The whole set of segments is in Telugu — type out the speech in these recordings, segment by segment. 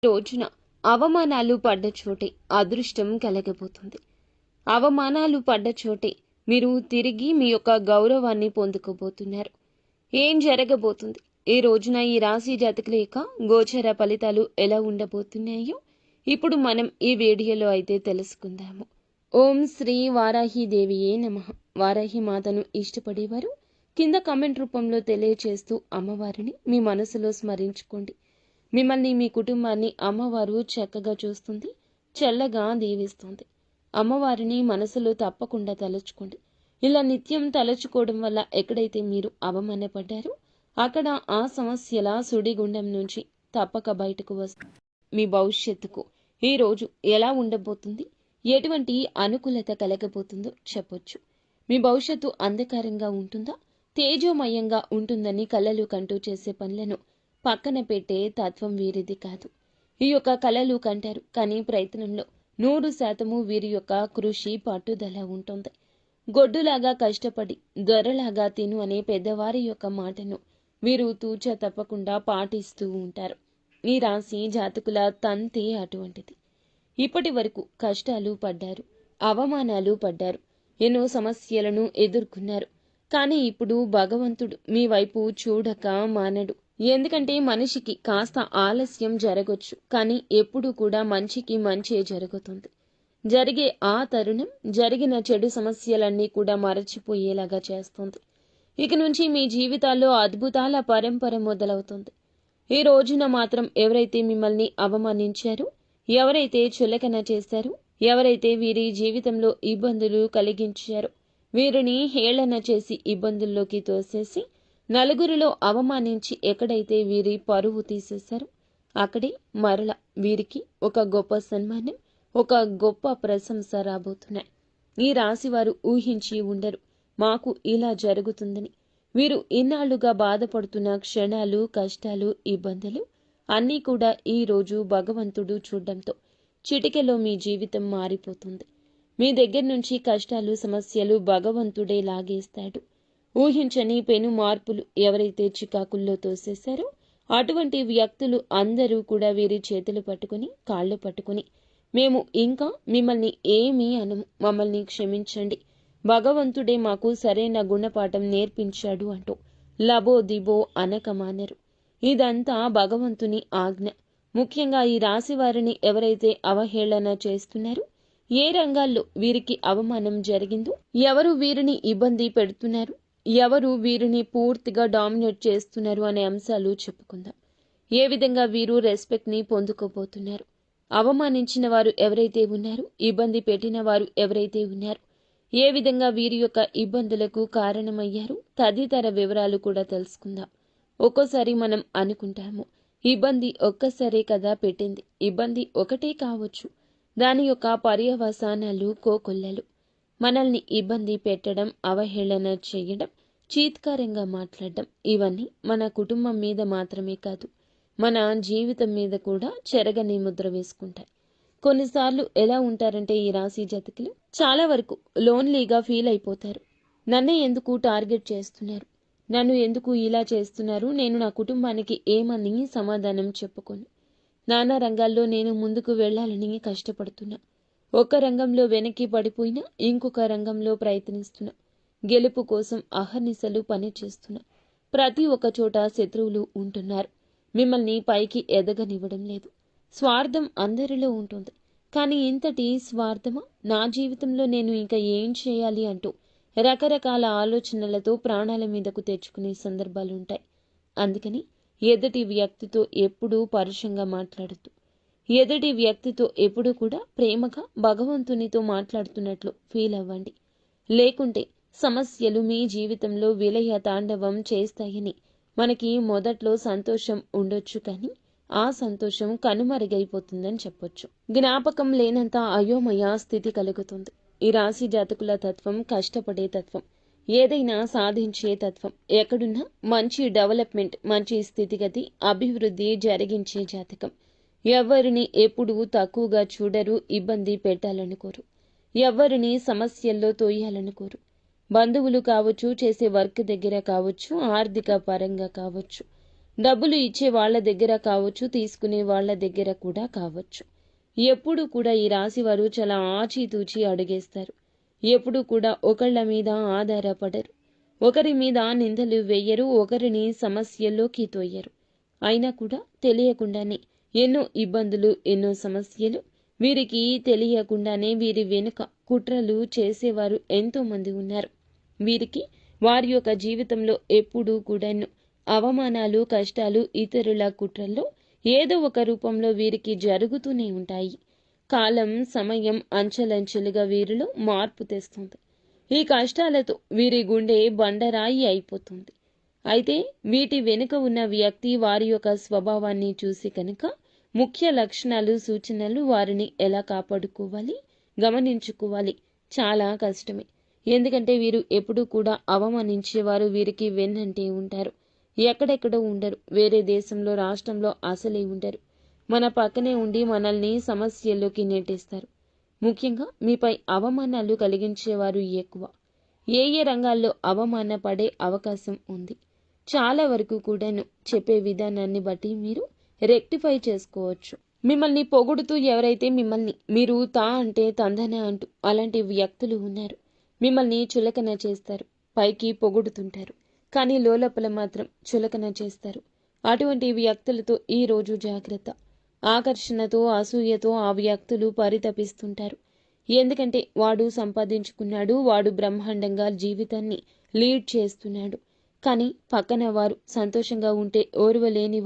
రోజున అవమానాలు పడ్డ చోటే అదృష్టం కలగబోతుంది. అవమానాలు పడ్డ చోటే మీరు తిరిగి మీ యొక్క గౌరవాన్ని పొందుకోబోతున్నారు. ఏం జరగబోతుంది, ఈ రోజున ఈ రాశి జాతకుల యొక్క గోచర ఫలితాలు ఎలా ఉండబోతున్నాయో ఇప్పుడు మనం ఈ వీడియోలో అయితే తెలుసుకుందాము. ఓం శ్రీ వారాహి దేవియే నమః. వారాహి మాతను ఇష్టపడేవారు కింద కామెంట్ రూపంలో తెలియచేస్తూ అమ్మవారిని మీ మనసులో స్మరించుకోండి. మిమ్మల్ని, మీ కుటుంబాన్ని అమ్మవారు చక్కగా చూస్తుంది, చల్లగా దీవిస్తుంది. అమ్మవారిని మనసులో తప్పకుండా తలుచుకోండి. ఇలా నిత్యం తలుచుకోవడం వల్ల ఎక్కడైతే మీరు అవమానపడ్డారో అక్కడ ఆ సమస్యల సుడిగుండం నుంచి తప్పక బయటకు వస్తుంది. మీ భవిష్యత్తుకు ఈ రోజు ఎలా ఉండబోతుంది, ఎటువంటి అనుకూలత కలగబోతుందో చెప్పొచ్చు. మీ భవిష్యత్తు అంధకారంగా ఉంటుందా, తేజోమయంగా ఉంటుందని కలలు కంటూ చేసే పనులను పక్కన పెట్టే తత్వం వీరిది కాదు. ఈ యొక్క కలలు కంటారు, కానీ ప్రయత్నంలో 100% వీరి యొక్క కృషి పట్టుదల ఉంటుంది. గొడ్డులాగా కష్టపడి దొరలాగా తిను అనే పెద్దవారి యొక్క మాటను వీరు తూచ తప్పకుండా పాటిస్తూ ఉంటారు. ఈ రాశి జాతకుల తంతే అటువంటిది. ఇప్పటి వరకు కష్టాలు పడ్డారు, అవమానాలు పడ్డారు, ఎన్నో సమస్యలను ఎదుర్కొన్నారు. కానీ ఇప్పుడు భగవంతుడు మీ వైపు చూడక మానడు. ఎందుకంటే మనిషికి కాస్త ఆలస్యం జరగొచ్చు, కానీ ఎప్పుడూ కూడా మంచికి మంచే జరుగుతుంది. జరిగే ఆ తరుణం జరిగిన చెడు సమస్యలన్నీ కూడా మరచిపోయేలాగా చేస్తుంది. ఇక నుంచి మీ జీవితాల్లో అద్భుతాల పరంపర మొదలవుతుంది. ఈ రోజున మాత్రం ఎవరైతే మిమ్మల్ని అవమానించారో, ఎవరైతే చులకన చేశారో, ఎవరైతే వీరి జీవితంలో ఇబ్బందులు కలిగించారో వీరిని హేళన చేసి ఇబ్బందుల్లోకి తోసేసి నలుగురిలో అవమానించి ఎక్కడైతే వీరి పరువు తీసేశారో అక్కడే మరల వీరికి ఒక గొప్ప సన్మానం, ఒక గొప్ప ప్రశంస రాబోతున్నాయి. ఈ రాశివారు ఊహించి ఉండరు మాకు ఇలా జరుగుతుందని. వీరు ఇన్నాళ్లుగా బాధపడుతున్న క్షణాలు, కష్టాలు, ఇబ్బందులు అన్నీ కూడా ఈ రోజు భగవంతుడు చూడడంతో చిటికెలో మీ జీవితం మారిపోతుంది. మీ దగ్గర నుంచి కష్టాలు, సమస్యలు భగవంతుడే లాగేస్తాడు. ఊహించని పెను మార్పులు ఎవరైతే చికాకుల్లో తోసేశారో అటువంటి వ్యక్తులు అందరూ కూడా వీరి చేతులు పట్టుకుని, కాళ్ళు పట్టుకుని మేము ఇంకా మిమ్మల్ని ఏమీ అనము, మమ్మల్ని క్షమించండి, భగవంతుడే మాకు సరైన గుణపాఠం నేర్పించాడు అంటూ లబో దిబో అనక మానరు. ఇదంతా భగవంతుని ఆజ్ఞ. ముఖ్యంగా ఈ రాశి వారిని ఎవరైతే అవహేళన చేస్తున్నారో, ఏ రంగాల్లో వీరికి అవమానం జరిగిందో, ఎవరు వీరిని ఇబ్బంది పెడుతున్నారు, ఎవరు వీరిని పూర్తిగా డామినేట్ చేస్తున్నారు అనే అంశాలు చెప్పుకుందాం. ఏ విధంగా వీరు రెస్పెక్ట్ని పొందుకోబోతున్నారు, అవమానించిన వారు ఎవరైతే ఉన్నారో, ఇబ్బంది పెట్టిన వారు ఎవరైతే ఉన్నారో, ఏ విధంగా వీరి యొక్క ఇబ్బందులకు కారణమయ్యారు తదితర వివరాలు కూడా తెలుసుకుందాం. ఒక్కోసారి మనం అనుకుంటాము ఇబ్బంది ఒక్కసారే కదా పెట్టింది, ఇబ్బంది ఒకటే కావచ్చు, దాని యొక్క పర్యవసానాలు కోకొల్లలు. మనల్ని ఇబ్బంది పెట్టడం, అవహేళన చేయడం, చీత్కారంగా మాట్లాడడం ఇవన్నీ మన కుటుంబం మీద మాత్రమే కాదు, మన జీవితం మీద కూడా చెరగని ముద్ర వేసుకుంటాయి. కొన్నిసార్లు ఎలా ఉంటారంటే ఈ రాశి జాతకులు చాలా వరకు లోన్లీగా ఫీల్ అయిపోతారు. నన్నే ఎందుకు టార్గెట్ చేస్తున్నారు, నన్ను ఎందుకు ఇలా చేస్తున్నారు, నేను నా కుటుంబానికి ఏమని సమాధానం చెప్పుకోను. నానా రంగాల్లో నేను ముందుకు వెళ్లాలని కష్టపడుతున్నా, ఒక రంగంలో వెనక్కి పడిపోయినా ఇంకొక రంగంలో ప్రయత్నిస్తున్నా, గెలుపు కోసం అహర్నిశలు పనిచేస్తున్నా. ప్రతి ఒక్క చోట శత్రువులు ఉంటున్నారు, మిమ్మల్ని పైకి ఎదగనివ్వడం లేదు. స్వార్థం అందరిలో ఉంటుంది, కానీ ఇంతటి స్వార్థమా, నా జీవితంలో నేను ఇంకా ఏం చేయాలి అంటూ రకరకాల ఆలోచనలతో ప్రాణాల మీదకు తెచ్చుకునే సందర్భాలుంటాయి. అందుకని ఎదుటి వ్యక్తితో ఎప్పుడూ పరుషంగా మాట్లాడద్దు. ఎదుటి వ్యక్తితో ఎప్పుడూ కూడా ప్రేమగా భగవంతునితో మాట్లాడుతున్నట్లు ఫీల్ అవ్వండి. లేకుంటే సమస్యలు మీ జీవితంలో విలయ తాండవం చేస్తాయని మనకి మొదట్లో సంతోషం ఉండొచ్చు, కానీ ఆ సంతోషం కనుమరుగైపోతుందని చెప్పొచ్చు. జ్ఞాపకం లేనంత అయోమయ స్థితి కలుగుతుంది. ఈ రాశి జాతకుల తత్వం కష్టపడే తత్వం, ఏదైనా సాధించే తత్వం, ఎక్కడున్నా మంచి డెవలప్మెంట్, మంచి స్థితిగతి, అభివృద్ధి జరిగించే జాతకం. ఎవరిని ఎప్పుడూ తక్కువగా చూడరు, ఇబ్బంది పెట్టాలనుకోరు, ఎవరిని సమస్యల్లో తోయాలనుకోరు. బంధువులు కావచ్చు, చేసే వర్క్ దగ్గర కావచ్చు, ఆర్థిక పరంగా కావచ్చు, డబ్బులు ఇచ్చే వాళ్ళ దగ్గర కావచ్చు, తీసుకునే వాళ్ళ దగ్గర కూడా కావచ్చు. ఎప్పుడు కూడా ఈ రాశి వారు చాలా ఆచితూచి అడుగేస్తారు. ఎప్పుడు కూడా ఒకళ్ళ మీద ఆధారపడరు. ఒకరి మీద నిందలు వెయ్యరు, ఒకరిని సమస్యల్లోకి తోయ్యరు. అయినా కూడా తెలియకుండానే ఎన్నో ఇబ్బందులు, ఎన్నో సమస్యలు, వీరికి తెలియకుండానే వీరి వెనుక కుట్రలు చేసేవారు ఎంతో మంది ఉన్నారు. వీరికి వారి యొక్క జీవితంలో ఎప్పుడూ కూడాను అవమానాలు, కష్టాలు, ఇతరుల కుట్రల్లో ఏదో ఒక రూపంలో వీరికి జరుగుతూనే ఉంటాయి. కాలం, సమయం అంచెలంచెలుగా వీరిలో మార్పు తెస్తుంది. ఈ కష్టాలతో వీరి గుండె బండరాయి అయిపోతుంది. అయితే వీటి వెనుక ఉన్న వ్యక్తి వారి యొక్క స్వభావాన్ని చూసి కనుక ముఖ్య లక్షణాలు, సూచనలు, వారిని ఎలా కాపాడుకోవాలి, గమనించుకోవాలి చాలా కష్టమే. ఎందుకంటే వీరు ఎప్పుడూ కూడా అవమానించేవారు వీరికి వెన్నంటే ఉంటారు. ఎక్కడెక్కడో ఉండరు. వేరే దేశంలో, రాష్ట్రంలో అసలే ఉండరు. మన పక్కనే ఉండి మనల్ని సమస్యల్లోకి నెట్టేస్తారు. ముఖ్యంగా మీపై అవమానాలు కలిగించేవారు ఎక్కువ. ఏ ఏ రంగాల్లో అవమాన పడే అవకాశం ఉంది. చాలా వరకు కూడాను చెప్పే విధానాన్ని బట్టి మీరు రెక్టిఫై చేసుకోవచ్చు. మిమ్మల్ని పొగుడుతూ ఎవరైతే మిమ్మల్ని మీరు తా అంటే తందన అంటూ అలాంటి వ్యక్తులు ఉన్నారు. మిమ్మల్ని చులకన చేస్తారు. పైకి పొగుడుతుంటారు. కానీ లోలోపల మాత్రం చులకన చేస్తారు. అటువంటి వ్యక్తులతో ఈ రోజు జాగ్రత్త. ఆకర్షణతో, అసూయతో ఆ వ్యక్తులు పరితపిస్తుంటారు. ఎందుకంటే వాడు సంపాదించుకున్నాడు, వాడు బ్రహ్మాండంగా జీవితాన్ని లీడ్ చేస్తున్నాడు. కానీ పక్కన వారు సంతోషంగా ఉంటే ఓర్వలేని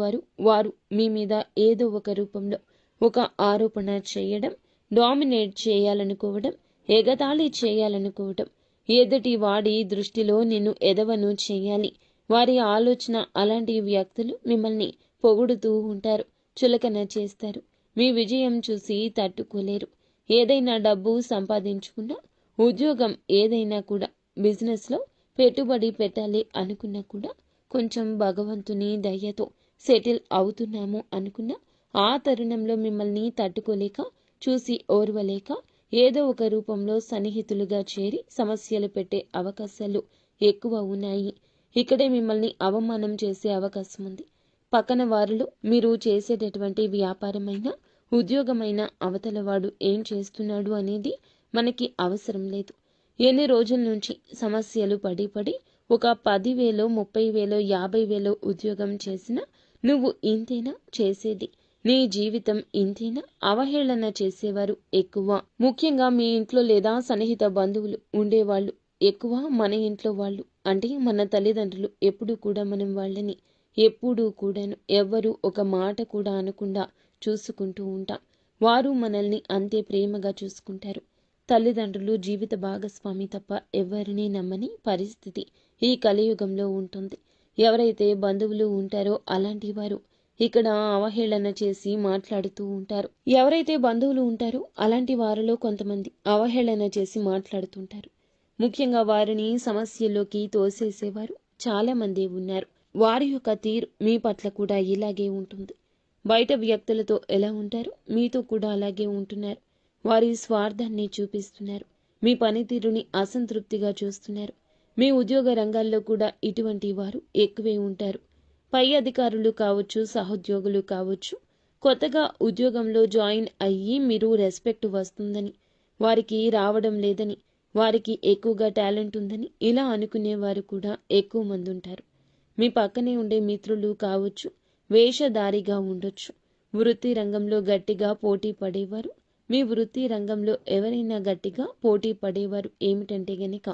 వారు మీ మీద ఏదో ఒక రూపంలో ఒక ఆరోపణ చేయడం, డామినేట్ చేయాలనుకోవడం, ఎగతాళి చేయాలనుకోవడం, ఎదుటి వాడి దృష్టిలో నిన్ను ఎదవను చేయాలి. వారి ఆలోచన అలాంటి వ్యక్తులు మిమ్మల్ని పొగుడుతూ ఉంటారు, చులకన చేస్తారు. మీ విజయం చూసి తట్టుకోలేరు. ఏదైనా డబ్బు సంపాదించుకున్నా, ఉద్యోగం ఏదైనా కూడా, బిజినెస్లో పెట్టుబడి పెట్టాలి అనుకున్నా కూడా కొంచెం భగవంతుని దయతో సెటిల్ అవుతున్నాము అనుకున్నా ఆ తరుణంలో మిమ్మల్ని తట్టుకోలేక, చూసి ఓర్వలేక ఏదో ఒక రూపంలో సన్నిహితులుగా చేరి సమస్యలు పెట్టే అవకాశాలు ఎక్కువ ఉన్నాయి. ఇక్కడే మిమ్మల్ని అవమానం చేసే అవకాశం ఉంది. పక్కన వారిలో మీరు చేసేటటువంటి వ్యాపారమైన, ఉద్యోగమైన అవతల వాడు ఏం చేస్తున్నాడు అనేది మనకి అవసరం లేదు. ఎన్ని రోజుల నుంచి సమస్యలు పడి ఒక 10,000, 30,000, 50,000 ఉద్యోగం చేసినా నువ్వు ఇంతేనా చేసేది, నీ జీవితం ఇంతేనా, అవహేళన చేసేవారు ఎక్కువ. ముఖ్యంగా మీ ఇంట్లో లేదా సన్నిహిత బంధువులు ఉండేవాళ్ళు ఎక్కువ. మన ఇంట్లో వాళ్ళు అంటే మన తల్లిదండ్రులు ఎప్పుడూ కూడా మనం వాళ్ళని ఎప్పుడూ కూడాను ఎవ్వరూ ఒక మాట కూడా అనకుండా చూసుకుంటూ ఉంటాం. వారు మనల్ని అంతే ప్రేమగా చూసుకుంటారు. తల్లిదండ్రులు జీవిత భాగస్వామి తప్ప ఎవరినీ నమ్మని పరిస్థితి ఈ కలియుగంలో ఉంటుంది. ఎవరైతే బంధువులు ఉంటారో అలాంటి వారు ఇక్కడ అవహేళన చేసి మాట్లాడుతూ ఉంటారు. ఎవరైతే బంధువులు ఉంటారో అలాంటి వారిలో కొంతమంది అవహేళన చేసి మాట్లాడుతుంటారు. ముఖ్యంగా వారిని సమస్యల్లోకి తోసేసేవారు చాలా మంది ఉన్నారు. వారి యొక్క తీరు మీ పట్ల కూడా ఇలాగే ఉంటుంది. బయట వ్యక్తులతో ఎలా ఉంటారో మీతో కూడా అలాగే ఉంటున్నారు. వారి స్వార్థాన్ని చూపిస్తున్నారు. మీ పనితీరుని అసంతృప్తిగా చూస్తున్నారు. మీ ఉద్యోగ రంగాల్లో కూడా ఇటువంటి వారు ఎక్కువే ఉంటారు. పై అధికారులు కావచ్చు, సహోద్యోగులు కావచ్చు, కొత్తగా ఉద్యోగంలో జాయిన్ అయ్యి మీరు రెస్పెక్ట్ వస్తుందని, వారికి రావడం లేదని, వారికి ఎక్కువగా టాలెంట్ ఉందని ఇలా అనుకునేవారు కూడా ఎక్కువ మంది ఉంటారు. మీ పక్కనే ఉండే మిత్రులు కావచ్చు, వేషధారిగా ఉండొచ్చు. వృత్తి రంగంలో గట్టిగా పోటీ పడేవారు, మీ వృత్తి రంగంలో ఎవరైనా గట్టిగా పోటీ పడేవారు ఏమిటంటే గనక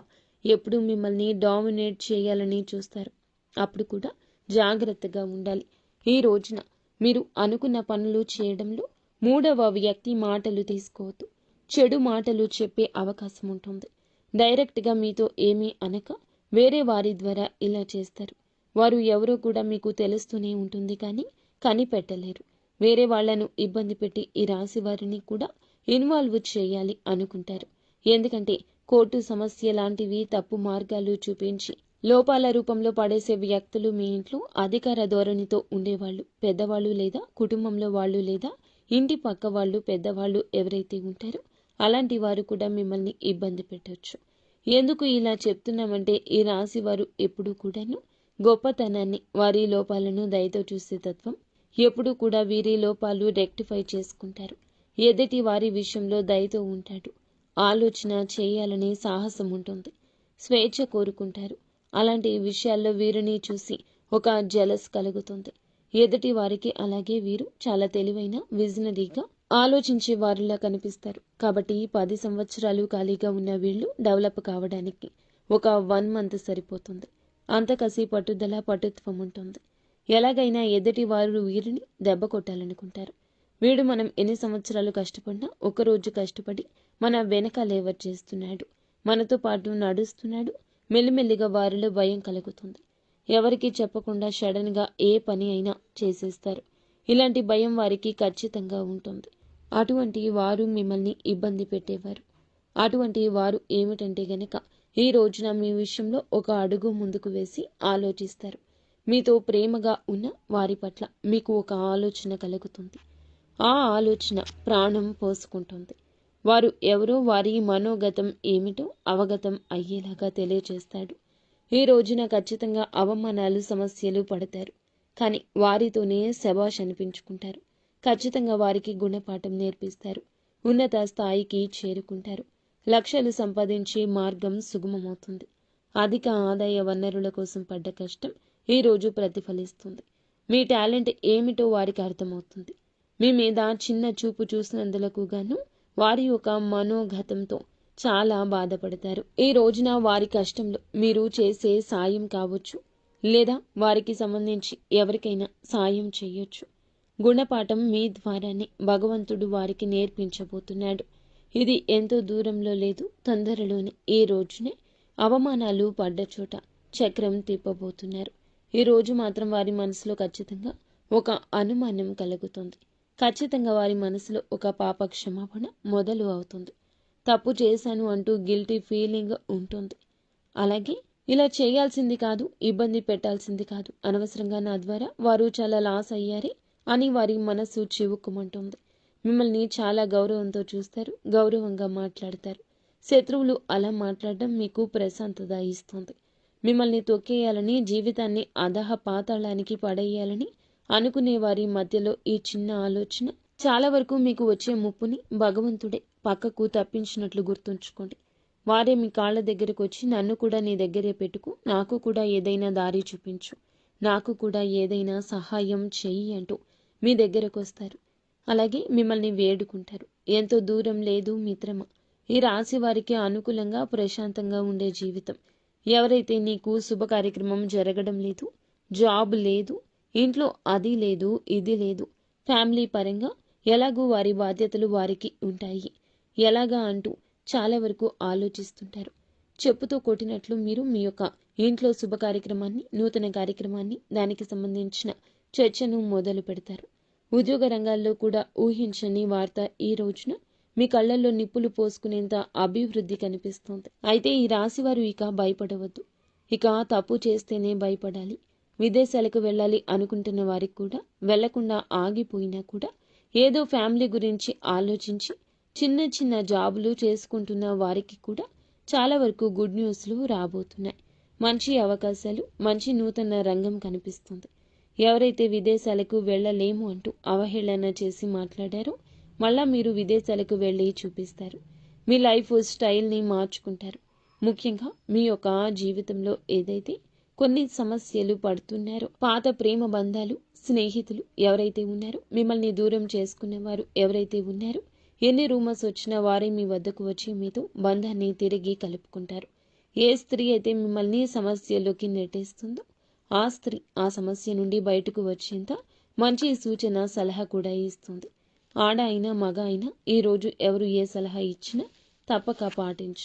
ఎప్పుడు మిమ్మల్ని డామినేట్ చేయాలని చూస్తారు. అప్పుడు కూడా జాగ్రత్తగా ఉండాలి. ఈ రోజున మీరు అనుకున్న పనులు చేయడంలో మూడవ వ్యక్తి మాటలు తీసుకోవద్దు. చెడు మాటలు చెప్పే అవకాశం ఉంటుంది. డైరెక్ట్గా మీతో ఏమీ అనక వేరే వారి ద్వారా ఇలా చేస్తారు. వారు ఎవరో కూడా మీకు తెలుస్తూనే ఉంటుంది, కానీ కనిపెట్టలేరు. వేరే వాళ్లను ఇబ్బంది పెట్టి ఈ రాశి వారిని కూడా ఇన్వాల్వ్ చేయాలి అనుకుంటారు. ఎందుకంటే కోర్టు సమస్య లాంటివి తప్పు మార్గాలు చూపించి లోపాల రూపంలో పడేసే వ్యక్తులు మీ ఇంట్లో అధికార ధోరణితో ఉండేవాళ్ళు, పెద్దవాళ్ళు లేదా కుటుంబంలో వాళ్ళు లేదా ఇంటి పక్క వాళ్ళు, పెద్దవాళ్ళు ఎవరైతే ఉంటారో అలాంటి వారు కూడా మిమ్మల్ని ఇబ్బంది పెట్టవచ్చు. ఎందుకు ఇలా చెప్తున్నామంటే ఈ రాశి వారు ఎప్పుడూ కూడాను గొప్పతనాన్ని, వారి లోపాలను దయతో చూసే తత్వం. ఎప్పుడూ కూడా వీరి లోపాలు రెక్టిఫై చేసుకుంటారు. ఎదుటి వారి విషయంలో దయతో ఉంటాడు. ఆలోచన చేయాలని సాహసం ఉంటుంది. స్వేచ్ఛ కోరుకుంటారు. అలాంటి విషయాల్లో వీరిని చూసి ఒక జెలస్ కలుగుతుంది. ఎదుటి వారికి అలాగే వీరు చాలా తెలివైన, విజనరీగా ఆలోచించే వారిలా కనిపిస్తారు. కాబట్టి 10 సంవత్సరాలు ఖాళీగా ఉన్న వీళ్ళు డెవలప్ కావడానికి ఒక 1 మంత్ సరిపోతుంది. అంత కసి, పట్టుదల, పటుత్వం ఉంటుంది. ఎలాగైనా ఎదుటి వారు వీరిని దెబ్బ కొట్టాలనుకుంటారు. వీడు మనం ఎన్ని సంవత్సరాలు కష్టపడినా ఒకరోజు కష్టపడి మన వెనక లేవర్ చేస్తున్నాడు, మనతో పాటు నడుస్తున్నాడు. మెల్లిమెల్లిగా వారిలో భయం కలుగుతుంది. ఎవరికి చెప్పకుండా సడన్గా ఏ పని అయినా చేసేస్తారు. ఇలాంటి భయం వారికి ఖచ్చితంగా ఉంటుంది. అటువంటి వారు మిమ్మల్ని ఇబ్బంది పెట్టేవారు. అటువంటి వారు ఏమిటంటే గనక ఈ రోజున మీ విషయంలో ఒక అడుగు ముందుకు వేసి ఆలోచిస్తారు. మీతో ప్రేమగా ఉన్న వారి పట్ల మీకు ఒక ఆలోచన కలుగుతుంది. ఆ ఆలోచన ప్రాణం పోసుకుంటుంది. వారు ఎవరో, వారి మనోగతం ఏమిటో అవగతం అయ్యేలాగా తెలియచేస్తాడు. ఈ రోజున ఖచ్చితంగా అవమానాలు, సమస్యలు పడతారు. కానీ వారితోనే శబాష్ అనిపించుకుంటారు. ఖచ్చితంగా వారికి గుణపాఠం నేర్పిస్తారు. ఉన్నత స్థాయికి చేరుకుంటారు. లక్షలు సంపాదించే మార్గం సుగమమవుతుంది. అధిక ఆదాయ వనరుల కోసం పడ్డ కష్టం ఈ రోజు ప్రతిఫలిస్తుంది. మీ టాలెంట్ ఏమిటో వారికి అర్థమవుతుంది. మీ మీద చిన్న చూపు చూసినందులకు గాను వారి యొక్క మనోగతంతో చాలా బాధపడతారు. ఈ రోజున వారి కష్టంలో మీరు చేసే సాయం కావచ్చు, లేదా వారికి సంబంధించి ఎవరికైనా సాయం చేయొచ్చు. గుణపాఠం మీ ద్వారానే భగవంతుడు వారికి నేర్పించబోతున్నాడు. ఇది ఎంతో దూరంలో లేదు, తొందరలోనే ఈ రోజునే అవమానాలు పడ్డ చోట చక్రం తిప్పబోతున్నారు. ఈ రోజు మాత్రం వారి మనసులో ఖచ్చితంగా ఒక అనుమానం కలుగుతుంది. ఖచ్చితంగా వారి మనసులో ఒక పాప క్షమాపణ మొదలు అవుతుంది. తప్పు చేశాను అంటూ గిల్టీ ఫీలింగ్ ఉంటుంది. అలాగే ఇలా చేయాల్సింది కాదు, ఇబ్బంది పెట్టాల్సింది కాదు, అనవసరంగా నా ద్వారా వారు చాలా లాస్ అయ్యారే అని వారి మనసు చివుక్కుమంటుంది. మిమ్మల్ని చాలా గౌరవంతో చూస్తారు, గౌరవంగా మాట్లాడతారు. శత్రువులు అలా మాట్లాడడం మీకు ప్రశాంతత ఇస్తుంది. మిమ్మల్ని తొక్కేయాలని, జీవితాన్ని అధః పాతాళానికి పడేయాలని అనుకునే వారి మధ్యలో ఈ చిన్న ఆలోచన చాలా వరకు మీకు వచ్చే ముప్పుని భగవంతుడే పక్కకు తప్పించినట్లు గుర్తుంచుకోండి. వారే మీ కాళ్ళ దగ్గరకు వచ్చి నన్ను కూడా నీ దగ్గరే పెట్టుకు, నాకు కూడా ఏదైనా దారి చూపించు, నాకు కూడా ఏదైనా సహాయం చెయ్యి అంటూ మీ దగ్గరకు వస్తారు. అలాగే మిమ్మల్ని వేడుకుంటారు. ఎంతో దూరం లేదు మిత్రమా, ఈ రాశి వారికి అనుకూలంగా ప్రశాంతంగా ఉండే జీవితం. ఎవరైతే నీకు శుభ కార్యక్రమం జరగడం లేదు, జాబ్ లేదు, ఇంట్లో అది లేదు, ఇది లేదు, ఫ్యామిలీ పరంగా ఎలాగూ వారి బాధ్యతలు వారికి ఉంటాయి, ఎలాగా అంటూ చాలా వరకు ఆలోచిస్తుంటారు. చెప్పుతో కొట్టినట్లు మీరు మీ యొక్క ఇంట్లో శుభ కార్యక్రమాన్ని, నూతన కార్యక్రమాన్ని, దానికి సంబంధించిన చర్చను మొదలు పెడతారు. ఉద్యోగ రంగాల్లో కూడా ఊహించని వార్త ఈ రోజున మీ కళ్ళల్లో నిప్పులు పోసుకునేంత అభివృద్ధి కనిపిస్తోంది. అయితే ఈ రాశివారు ఇక భయపడవద్దు. ఇక తప్పు చేస్తేనే భయపడాలి. విదేశాలకు వెళ్ళాలి అనుకుంటున్న వారికి కూడా, వెళ్లకుండా ఆగిపోయినా కూడా, ఏదో ఫ్యామిలీ గురించి ఆలోచించి చిన్న చిన్న జాబులు చేసుకుంటున్న వారికి కూడా చాలా వరకు గుడ్ న్యూస్లు రాబోతున్నాయి. మంచి అవకాశాలు, మంచి నూతన రంగం కనిపిస్తుంది. ఎవరైతే విదేశాలకు వెళ్ళలేము అంటూ అవహేళన చేసి మాట్లాడారో మళ్ళా మీరు విదేశాలకు వెళ్ళి చూపిస్తారు. మీ లైఫ్ స్టైల్ని మార్చుకుంటారు. ముఖ్యంగా మీ యొక్క జీవితంలో ఏదైతే కొన్ని సమస్యలు పడుతున్నారో, పాత ప్రేమ బంధాలు, స్నేహితులు ఎవరైతే ఉన్నారో, మిమ్మల్ని దూరం చేసుకునేవారు ఎవరైతే ఉన్నారో, ఎన్ని రూమర్స్ వచ్చినా వారే మీ వద్దకు వచ్చి మీతో బంధాన్ని తిరిగి కలుపుకుంటారు. ఏ స్త్రీ అయితే మిమ్మల్ని సమస్యలోకి నెట్టేస్తుందో ఆ స్త్రీ ఆ సమస్య నుండి బయటకు వచ్చేంత మంచి సూచన, సలహా కూడా ఇస్తుంది. ఆడ అయినా మగ అయినా ఈరోజు ఎవరు ఏ సలహా ఇచ్చినా తప్పక పాటించు.